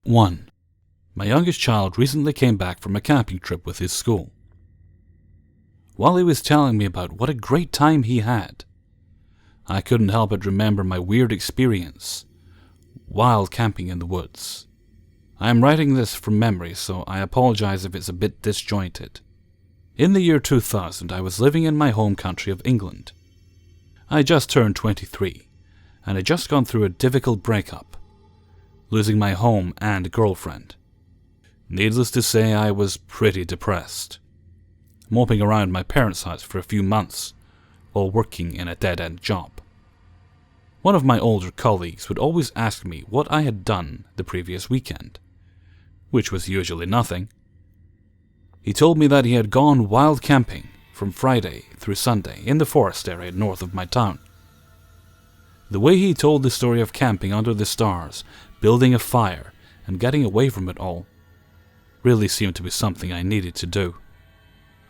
1. My youngest child recently came back from a camping trip with his school. While he was telling me about what a great time he had, I couldn't help but remember my weird experience while camping in the woods. I am writing this from memory, so I apologize if it's a bit disjointed. In the year 2000, I was living in my home country of England. I had just turned 23, and had just gone through a difficult breakup, losing my home and girlfriend. Needless to say, I was pretty depressed, moping around my parents' house for a few months while working in a dead-end job. One of my older colleagues would always ask me what I had done the previous weekend, which was usually nothing. He told me that he had gone wild camping from Friday through Sunday in the forest area north of my town. The way he told the story of camping under the stars, building a fire, and getting away from it all really seemed to be something I needed to do.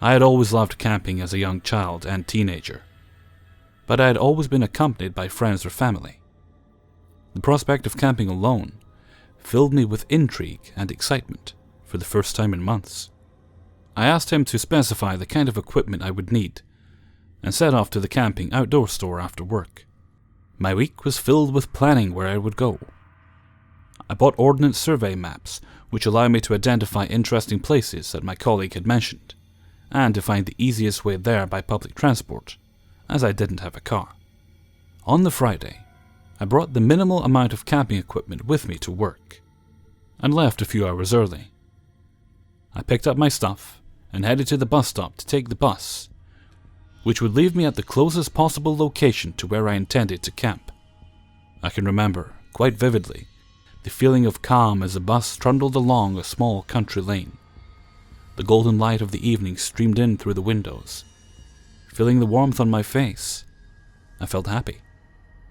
I had always loved camping as a young child and teenager, but I had always been accompanied by friends or family. The prospect of camping alone filled me with intrigue and excitement for the first time in months. I asked him to specify the kind of equipment I would need, and set off to the camping outdoor store after work. My week was filled with planning where I would go. I bought ordnance survey maps, which allowed me to identify interesting places that my colleague had mentioned, and to find the easiest way there by public transport, as I didn't have a car. On the Friday, I brought the minimal amount of camping equipment with me to work, and left a few hours early. I picked up my stuff and headed to the bus stop to take the bus, which would leave me at the closest possible location to where I intended to camp. I can remember, quite vividly, the feeling of calm as the bus trundled along a small country lane. The golden light of the evening streamed in through the windows. Feeling the warmth on my face, I felt happy,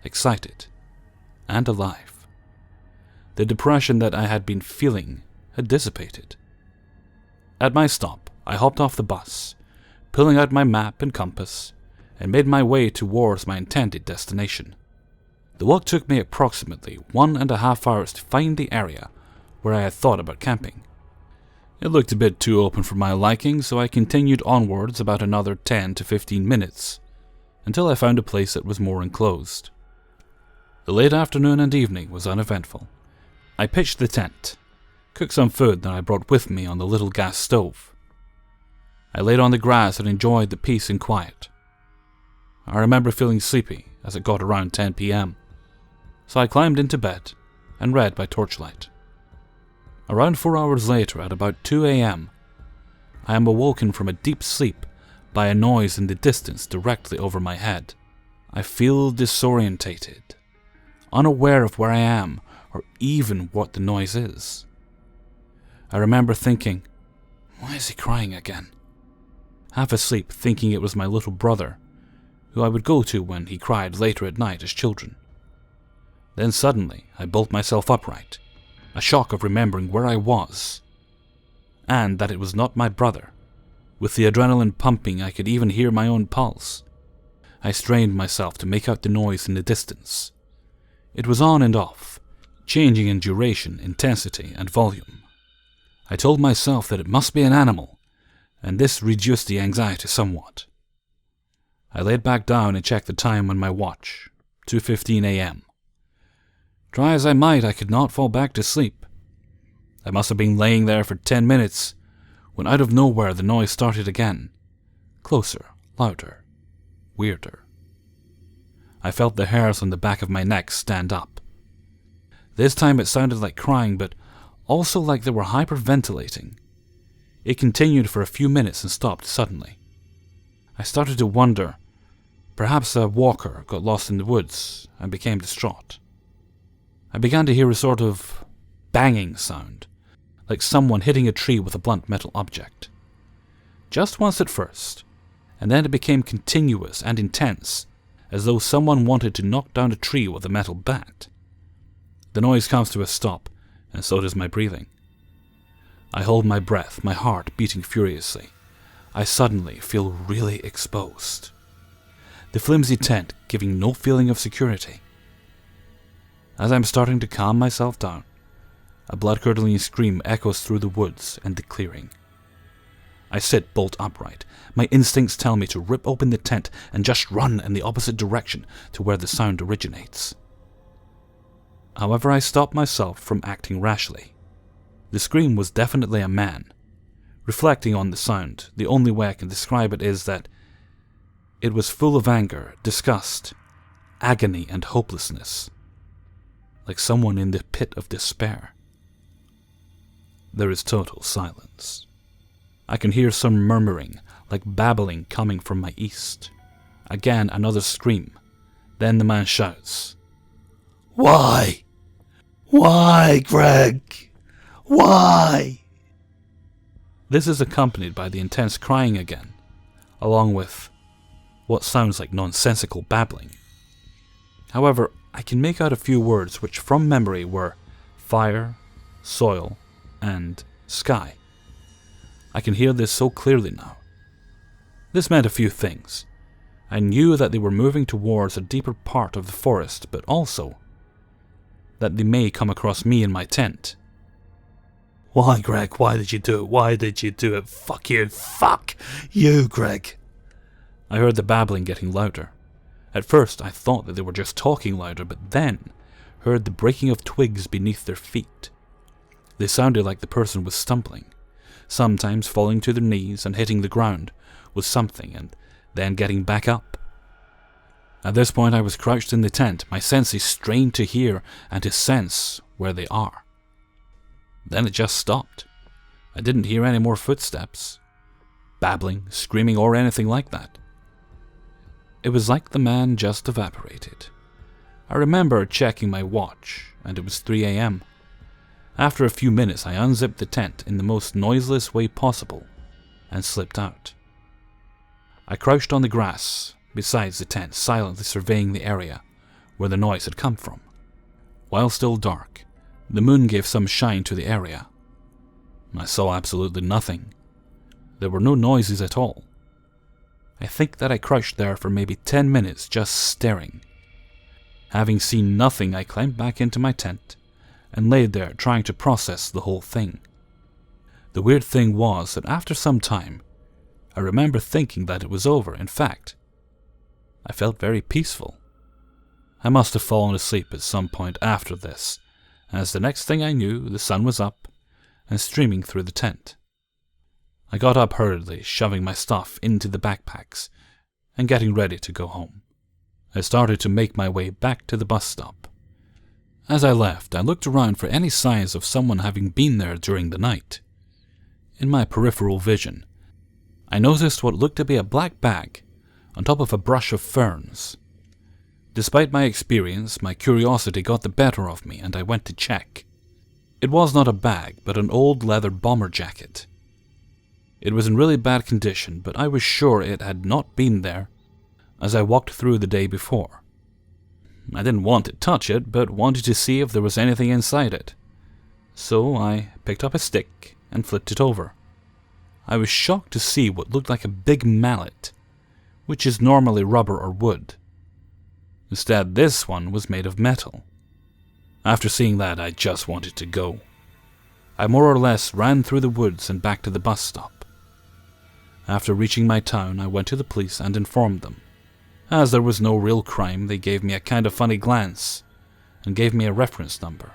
excited, and alive. The depression that I had been feeling had dissipated. At my stop, I hopped off the bus, pulling out my map and compass, and made my way towards my intended destination. The walk took me approximately 1.5 hours to find the area where I had thought about camping. It looked a bit too open for my liking, so I continued onwards about another 10 to 15 minutes, until I found a place that was more enclosed. The late afternoon and evening was uneventful. I pitched the tent, cooked some food that I brought with me on the little gas stove. I laid on the grass and enjoyed the peace and quiet. I remember feeling sleepy as it got around 10 p.m, so I climbed into bed and read by torchlight. Around 4 hours later, at about 2 a.m, I am awoken from a deep sleep by a noise in the distance directly over my head. I feel disorientated, unaware of where I am or even what the noise is. I remember thinking, why is he crying again? Half asleep, thinking it was my little brother, who I would go to when he cried later at night as children. Then suddenly I bolt myself upright, a shock of remembering where I was, and that it was not my brother. With the adrenaline pumping, I could even hear my own pulse. I strained myself to make out the noise in the distance. It was on and off, changing in duration, intensity, and volume. I told myself that it must be an animal, and this reduced the anxiety somewhat. I laid back down and checked the time on my watch, 2:15 a.m. Try as I might, I could not fall back to sleep. I must have been laying there for 10 minutes, when out of nowhere the noise started again. Closer, louder, weirder. I felt the hairs on the back of my neck stand up. This time it sounded like crying, but also like they were hyperventilating. It continued for a few minutes and stopped suddenly. I started to wonder, perhaps a walker got lost in the woods and became distraught. I began to hear a sort of banging sound, like someone hitting a tree with a blunt metal object. Just once at first, and then it became continuous and intense, as though someone wanted to knock down a tree with a metal bat. The noise comes to a stop, and so does my breathing. I hold my breath, my heart beating furiously. I suddenly feel really exposed. The flimsy tent giving no feeling of security. As I'm starting to calm myself down, A blood-curdling scream echoes through the woods and the clearing. I sit bolt upright. My instincts tell me to rip open the tent and just run in the opposite direction to where the sound originates. However, I stop myself from acting rashly. The scream was definitely a man. Reflecting on the sound, the only way I can describe it is that it was full of anger, disgust, agony, and hopelessness, like someone in the pit of despair. There is total silence. I can hear some murmuring, like babbling, coming from my east. Again, another scream. Then the man shouts, "Why? Why, Greg? Why?" This is accompanied by the intense crying again, along with what sounds like nonsensical babbling. However, I can make out a few words which from memory were fire, soil, and sky. I can hear this so clearly now. This meant a few things. I knew that they were moving towards a deeper part of the forest, but also that they may come across me in my tent. "Why, Greg? Why did you do it? Why did you do it? Fuck you. Fuck you, Greg." I heard the babbling getting louder. At first, I thought that they were just talking louder, but then heard the breaking of twigs beneath their feet. They sounded like the person was stumbling, sometimes falling to their knees and hitting the ground with something and then getting back up. At this point, I was crouched in the tent, my senses strained to hear and to sense where they are. Then it just stopped. I didn't hear any more footsteps, babbling, screaming, or anything like that. It was like the man just evaporated. I remember checking my watch, and it was 3 a.m. After a few minutes, I unzipped the tent in the most noiseless way possible and slipped out. I crouched on the grass beside the tent, silently surveying the area where the noise had come from. While still dark, the moon gave some shine to the area. I saw absolutely nothing. There were no noises at all. I think that I crouched there for maybe 10 minutes just staring. Having seen nothing, I climbed back into my tent and laid there trying to process the whole thing. The weird thing was that after some time, I remember thinking that it was over. In fact, I felt very peaceful. I must have fallen asleep at some point after this, as the next thing I knew, the sun was up and streaming through the tent. I got up hurriedly, shoving my stuff into the backpacks and getting ready to go home. I started to make my way back to the bus stop. As I left, I looked around for any signs of someone having been there during the night. In my peripheral vision, I noticed what looked to be a black bag on top of a brush of ferns. Despite my experience, my curiosity got the better of me and I went to check. It was not a bag, but an old leather bomber jacket. It was in really bad condition, but I was sure it had not been there as I walked through the day before. I didn't want to touch it, but wanted to see if there was anything inside it. So I picked up a stick and flipped it over. I was shocked to see what looked like a big mallet, which is normally rubber or wood. Instead, this one was made of metal. After seeing that, I just wanted to go. I more or less ran through the woods and back to the bus stop. After reaching my town, I went to the police and informed them. As there was no real crime, they gave me a kind of funny glance and gave me a reference number.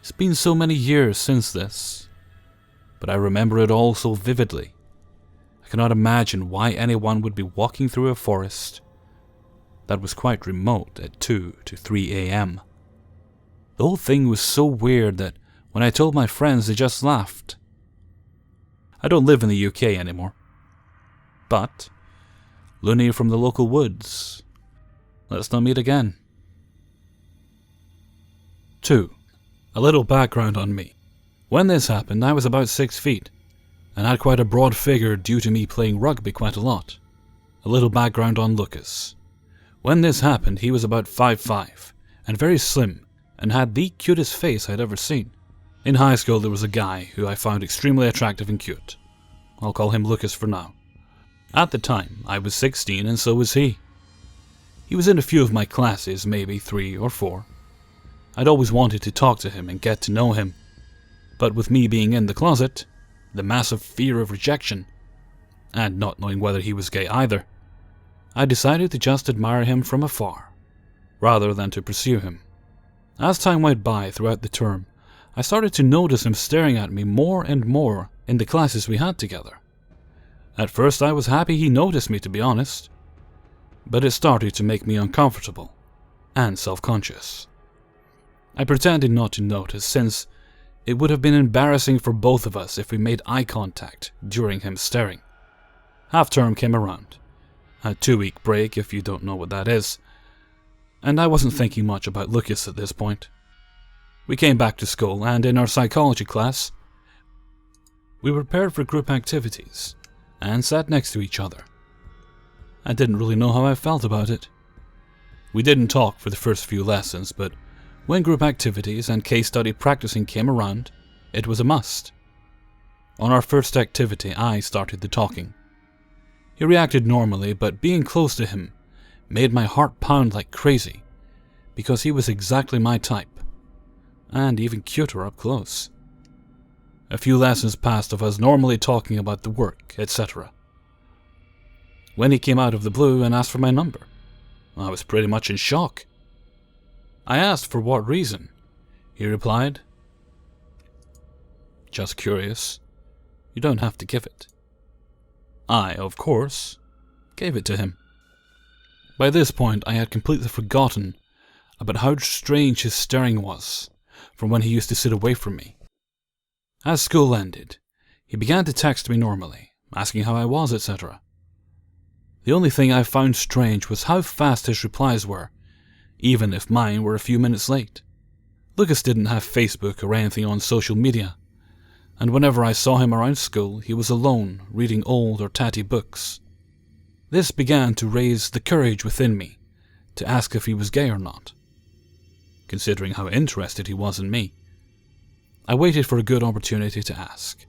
It's been so many years since this, but I remember it all so vividly. I cannot imagine why anyone would be walking through a forest that was quite remote at 2 to 3 a.m. The whole thing was so weird that when I told my friends, they just laughed. I don't live in the UK anymore, but Looney from the local woods. Let's not meet again. 2. A little background on me. When this happened, I was about 6 feet, and had quite a broad figure due to me playing rugby quite a lot. A little background on Lucas. When this happened, he was about 5'5", and very slim, and had the cutest face I'd ever seen. In high school, there was a guy who I found extremely attractive and cute. I'll call him Lucas for now. At the time, I was 16 and so was he. He was in a few of my classes, maybe 3 or 4. I'd always wanted to talk to him and get to know him, But with me being in the closet, the massive fear of rejection, and not knowing whether he was gay either, I decided to just admire him from afar, rather than to pursue him. As time went by throughout the term, I started to notice him staring at me more and more in the classes we had together. At first I was happy he noticed me, to be honest, but it started to make me uncomfortable and self-conscious. I pretended not to notice, since it would have been embarrassing for both of us if we made eye contact during him staring. Half-term came around, a 2-week break if you don't know what that is, and I wasn't thinking much about Lucas at this point. We came back to school, and in our psychology class, we prepared for group activities and sat next to each other. I didn't really know how I felt about it. We didn't talk for the first few lessons, but when group activities and case study practicing came around, it was a must. On our first activity, I started the talking. He reacted normally, but being close to him made my heart pound like crazy, because he was exactly my type, and even cuter up close. A few lessons passed of us normally talking about the work, etc. When he came out of the blue and asked for my number, I was pretty much in shock. I asked for what reason. He replied, "Just curious. You don't have to give it." I, of course, gave it to him. By this point, I had completely forgotten about how strange his staring was from when he used to sit away from me. As school ended, he began to text me normally, asking how I was, etc. The only thing I found strange was how fast his replies were, even if mine were a few minutes late. Lucas didn't have Facebook or anything on social media, and whenever I saw him around school, he was alone, reading old or tatty books. This began to raise the courage within me to ask if he was gay or not. Considering how interested he was in me, I waited for a good opportunity to ask.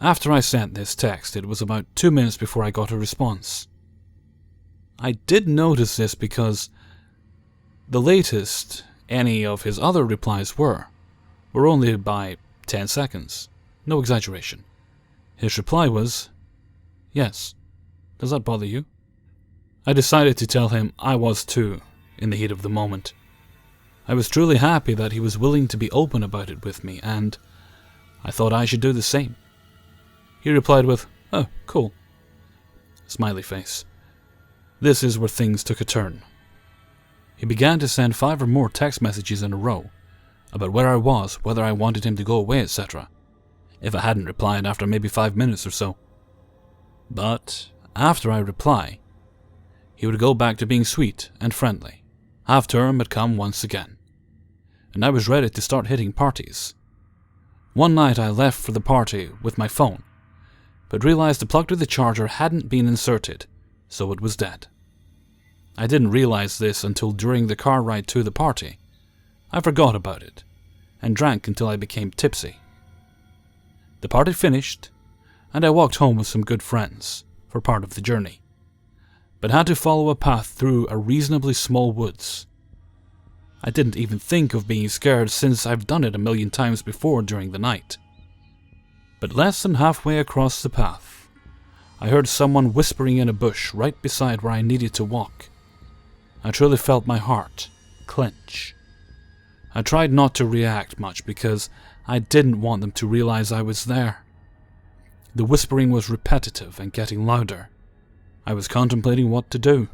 After I sent this text, it was about 2 minutes before I got a response. I did notice this because the latest any of his other replies were only by 10 seconds. No exaggeration. His reply was, "Yes. Does that bother you?" I decided to tell him I was too, in the heat of the moment. I was truly happy that he was willing to be open about it with me, and I thought I should do the same. He replied with, "Oh, cool." Smiley face. This is where things took a turn. He began to send 5 or more text messages in a row about where I was, whether I wanted him to go away, etc., if I hadn't replied after maybe 5 minutes or so. But after I reply, he would go back to being sweet and friendly. Half-term had come once again, and I was ready to start hitting parties. One night I left for the party with my phone, but realized the plug to the charger hadn't been inserted, so it was dead. I didn't realize this until during the car ride to the party. I forgot about it, and drank until I became tipsy. The party finished, and I walked home with some good friends for part of the journey, but had to follow a path through a reasonably small woods. I didn't even think of being scared since I've done it a million times before during the night. But less than halfway across the path, I heard someone whispering in a bush right beside where I needed to walk. I truly felt my heart clench. I tried not to react much because I didn't want them to realize I was there. The whispering was repetitive and getting louder. I was contemplating what to do.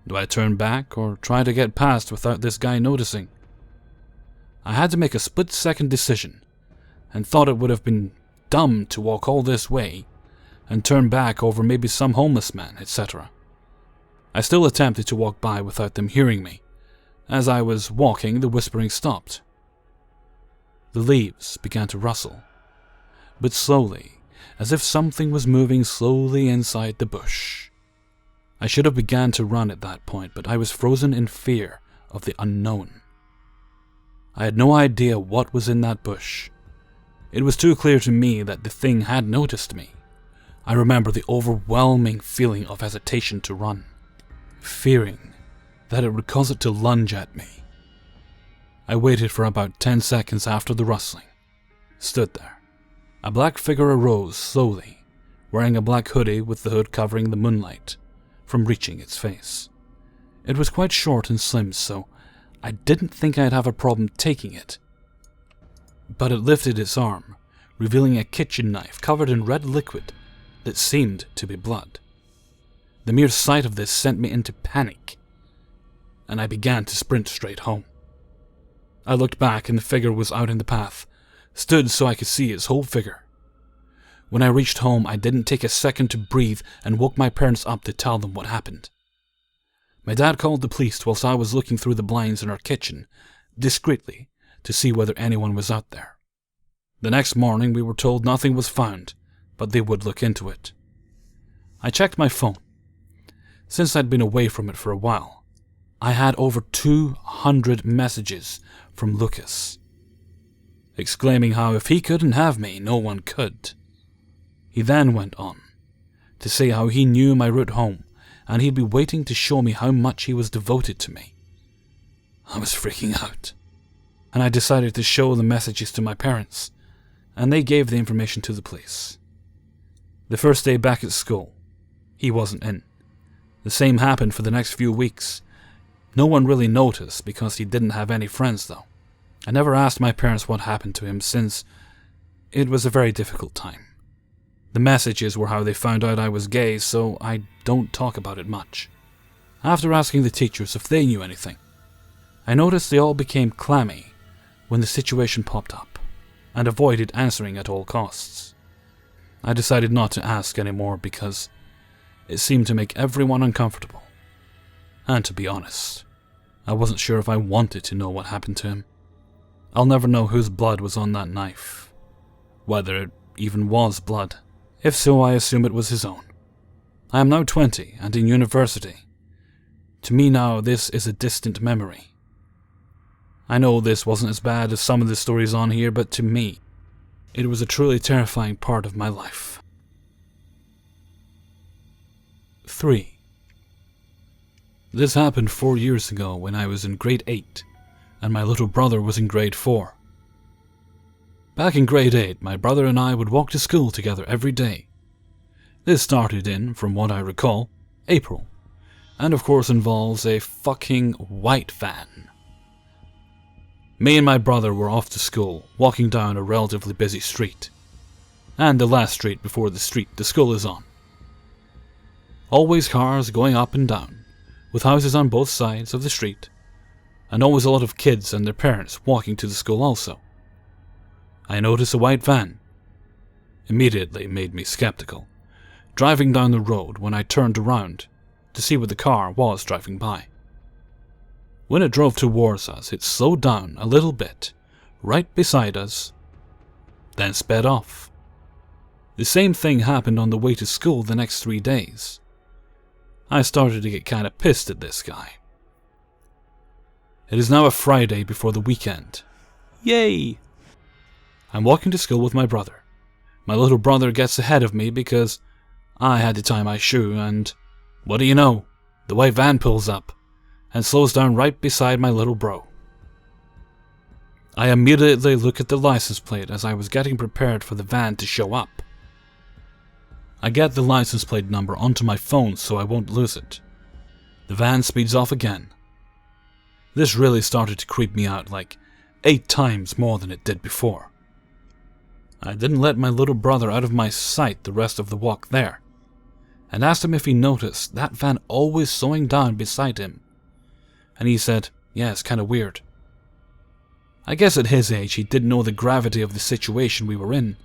Do I turn back or try to get past without this guy noticing? I had to make a split-second decision and thought it would have been dumb to walk all this way and turn back over maybe some homeless man, etc. I still attempted to walk by without them hearing me. As I was walking, the whispering stopped. The leaves began to rustle, but slowly, as if something was moving slowly inside the bush. I should have begun to run at that point, but I was frozen in fear of the unknown. I had no idea what was in that bush. It was too clear to me that the thing had noticed me. I remember the overwhelming feeling of hesitation to run, fearing that it would cause it to lunge at me. I waited for about 10 seconds after the rustling, stood there. A black figure arose slowly, wearing a black hoodie with the hood covering the moonlight from reaching its face. It was quite short and slim, so I didn't think I'd have a problem taking it. But it lifted its arm, revealing a kitchen knife covered in red liquid that seemed to be blood. The mere sight of this sent me into panic, and I began to sprint straight home. I looked back and the figure was out in the path, stood so I could see its whole figure. When I reached home, I didn't take a second to breathe and woke my parents up to tell them what happened. My dad called the police whilst I was looking through the blinds in our kitchen, discreetly, to see whether anyone was out there. The next morning we were told nothing was found, but they would look into it. I checked my phone. Since I'd been away from it for a while, I had over 200 messages from Lucas, exclaiming how if he couldn't have me, no one could. He then went on to say how he knew my route home and he'd be waiting to show me how much he was devoted to me. I was freaking out, and I decided to show the messages to my parents, and they gave the information to the police. The first day back at school, he wasn't in. The same happened for the next few weeks. No one really noticed because he didn't have any friends though. I never asked my parents what happened to him since it was a very difficult time. The messages were how they found out I was gay, so I don't talk about it much. After asking the teachers if they knew anything, I noticed they all became clammy when the situation popped up and avoided answering at all costs. I decided not to ask anymore because it seemed to make everyone uncomfortable. And to be honest, I wasn't sure if I wanted to know what happened to him. I'll never know whose blood was on that knife, whether it even was blood. If so, I assume it was his own. I am now 20 and in university. To me now, this is a distant memory. I know this wasn't as bad as some of the stories on here, but to me, it was a truly terrifying part of my life. 3. This happened 4 years ago when I was in grade 8 and my little brother was in grade 4. Back in grade 8, my brother and I would walk to school together every day. This started in, from what I recall, April, and of course involves a fucking white van. Me and my brother were off to school, walking down a relatively busy street, and the last street before the street the school is on. Always cars going up and down, with houses on both sides of the street, and always a lot of kids and their parents walking to the school also. I noticed a white van. Immediately made me skeptical, driving down the road when I turned around to see what the car was driving by. When it drove towards us, it slowed down a little bit, right beside us, then sped off. The same thing happened on the way to school the next 3 days. I started to get kinda pissed at this guy. It is now a Friday before the weekend. Yay! I'm walking to school with my brother. My little brother gets ahead of me because I had to tie my shoe, and what do you know? The white van pulls up and slows down right beside my little bro. I immediately look at the license plate as I was getting prepared for the van to show up. I get the license plate number onto my phone so I won't lose it. The van speeds off again. This really started to creep me out like 8 times more than it did before. I didn't let my little brother out of my sight the rest of the walk there, and asked him if he noticed that van always slowing down beside him. And he said, yeah, it's kinda weird. I guess at his age he didn't know the gravity of the situation we were in.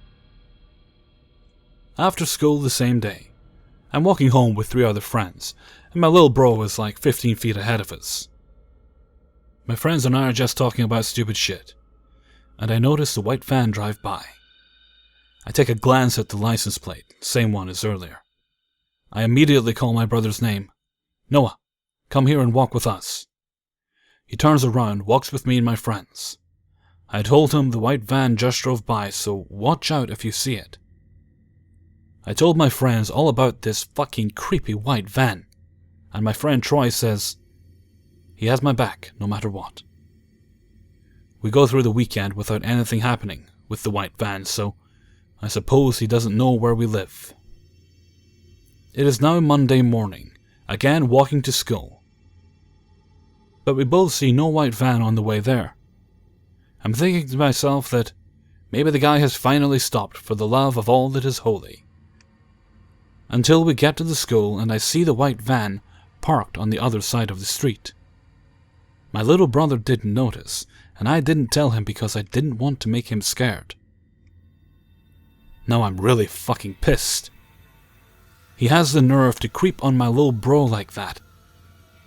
After school the same day, I'm walking home with 3 other friends, and my little bro is like 15 feet ahead of us. My friends and I are just talking about stupid shit, and I notice the white van drive by. I take a glance at the license plate, same one as earlier. I immediately call my brother's name. Noah, come here and walk with us. He turns around, walks with me and my friends. I told him the white van just drove by, so watch out if you see it. I told my friends all about this fucking creepy white van, and my friend Troy says he has my back no matter what. We go through the weekend without anything happening, with the white van, so I suppose he doesn't know where we live. It is now Monday morning, again walking to school. But we both see no white van on the way there. I'm thinking to myself that maybe the guy has finally stopped for the love of all that is holy. Until we get to the school and I see the white van parked on the other side of the street. My little brother didn't notice, and I didn't tell him because I didn't want to make him scared. Now I'm really fucking pissed. He has the nerve to creep on my little bro like that,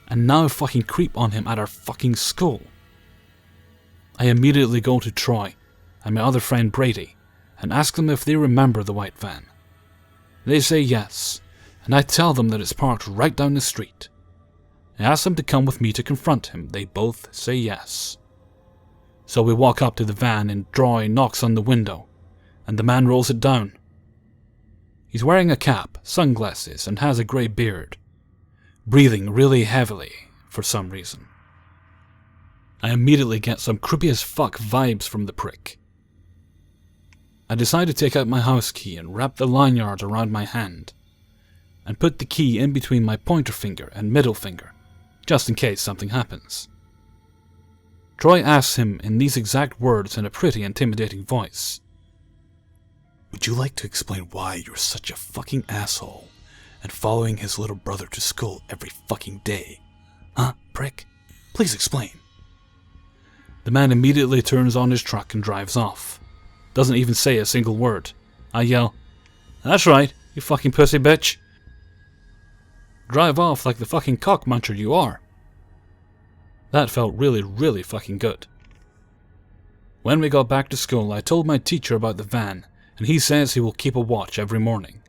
and now fucking creep on him at our fucking school. I immediately go to Troy and my other friend Brady and ask them if they remember the white van. They say yes, and I tell them that it's parked right down the street. I ask them to come with me to confront him. They both say yes. So we walk up to the van and Troy knocks on the window, and the man rolls it down. He's wearing a cap, sunglasses, and has a grey beard, breathing really heavily for some reason. I immediately get some creepy as fuck vibes from the prick. I decide to take out my house key and wrap the lanyard around my hand, and put the key in between my pointer finger and middle finger, just in case something happens. Troy asks him in these exact words in a pretty intimidating voice. Would you like to explain why you're such a fucking asshole and following his little brother to school every fucking day? Huh, prick? Please explain. The man immediately turns on his truck and drives off. Doesn't even say a single word. I yell, "That's right, you fucking pussy bitch." Drive off like the fucking cock muncher you are. That felt really fucking good. When we got back to school, I told my teacher about the van, and he says he will keep a watch every morning.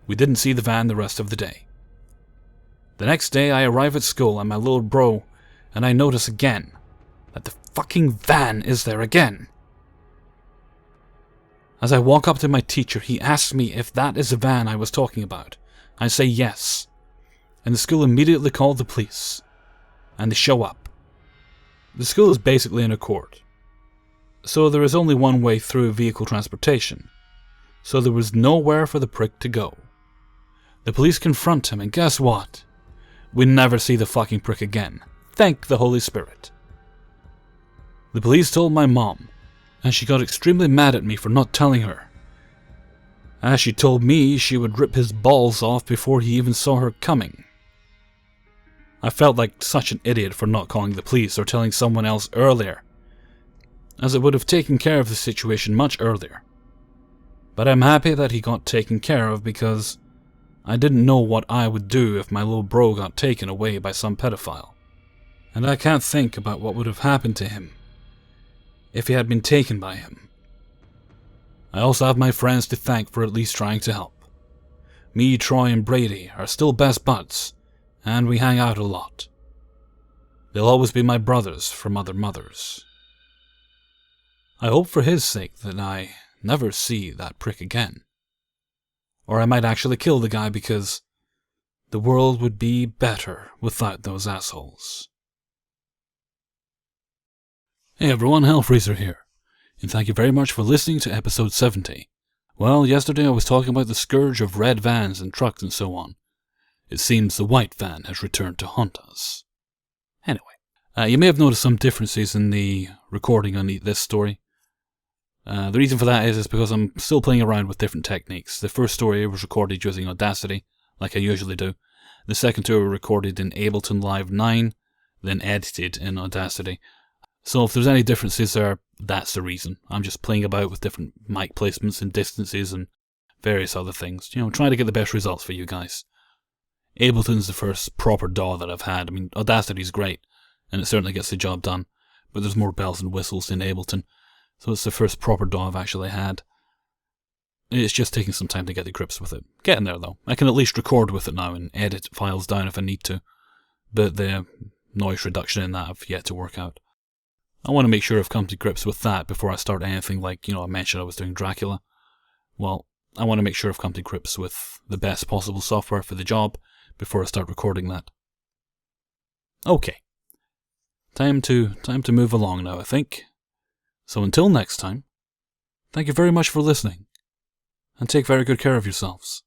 We didn't see the van the rest of the day. The next day I arrive at school and my little bro, and I notice again that the fucking van is there again. As I walk up to my teacher, he asks me if that is the van I was talking about. I say yes, and the school immediately called the police, and they show up. The school is basically in a court, so there is only one way through vehicle transportation, so there was nowhere for the prick to go. The police confront him, and guess what? We never see the fucking prick again. Thank the Holy Spirit. The police told my mom, and she got extremely mad at me for not telling her, as she told me she would rip his balls off before he even saw her coming. I felt like such an idiot for not calling the police or telling someone else earlier, as it would have taken care of the situation much earlier. But I'm happy that he got taken care of because I didn't know what I would do if my little bro got taken away by some pedophile. And I can't think about what would have happened to him if he had been taken by him. I also have my friends to thank for at least trying to help. Me, Troy, and Brady are still best buds, and we hang out a lot. They'll always be my brothers from other mothers. I hope for his sake that I never see that prick again. Or I might actually kill the guy because the world would be better without those assholes. Hey everyone, Hellfreezer here, and thank you very much for listening to episode 70. Well, yesterday I was talking about the scourge of red vans and trucks and so on. It seems the white van has returned to haunt us. Anyway, you may have noticed some differences in the recording on this story. The reason for that is because I'm still playing around with different techniques. The first story was recorded using Audacity, like I usually do. The second two were recorded in Ableton Live 9, then edited in Audacity. So if there's any differences there, that's the reason. I'm just playing about with different mic placements and distances and various other things. You know, trying to get the best results for you guys. Ableton's the first proper DAW that I've had. I mean, Audacity's great, and it certainly gets the job done, but there's more bells and whistles in Ableton, so it's the first proper DAW I've actually had. It's just taking some time to get the grips with it. Getting there though. I can at least record with it now and edit files down if I need to, but the noise reduction in that I've yet to work out. I want to make sure I've come to grips with that before I start anything like, I mentioned I was doing Dracula. Well, I want to make sure I've come to grips with the best possible software for the job before I start recording that. Okay. Time to move along now, I think. So until next time, Thank you very much for listening, and take very good care of yourselves.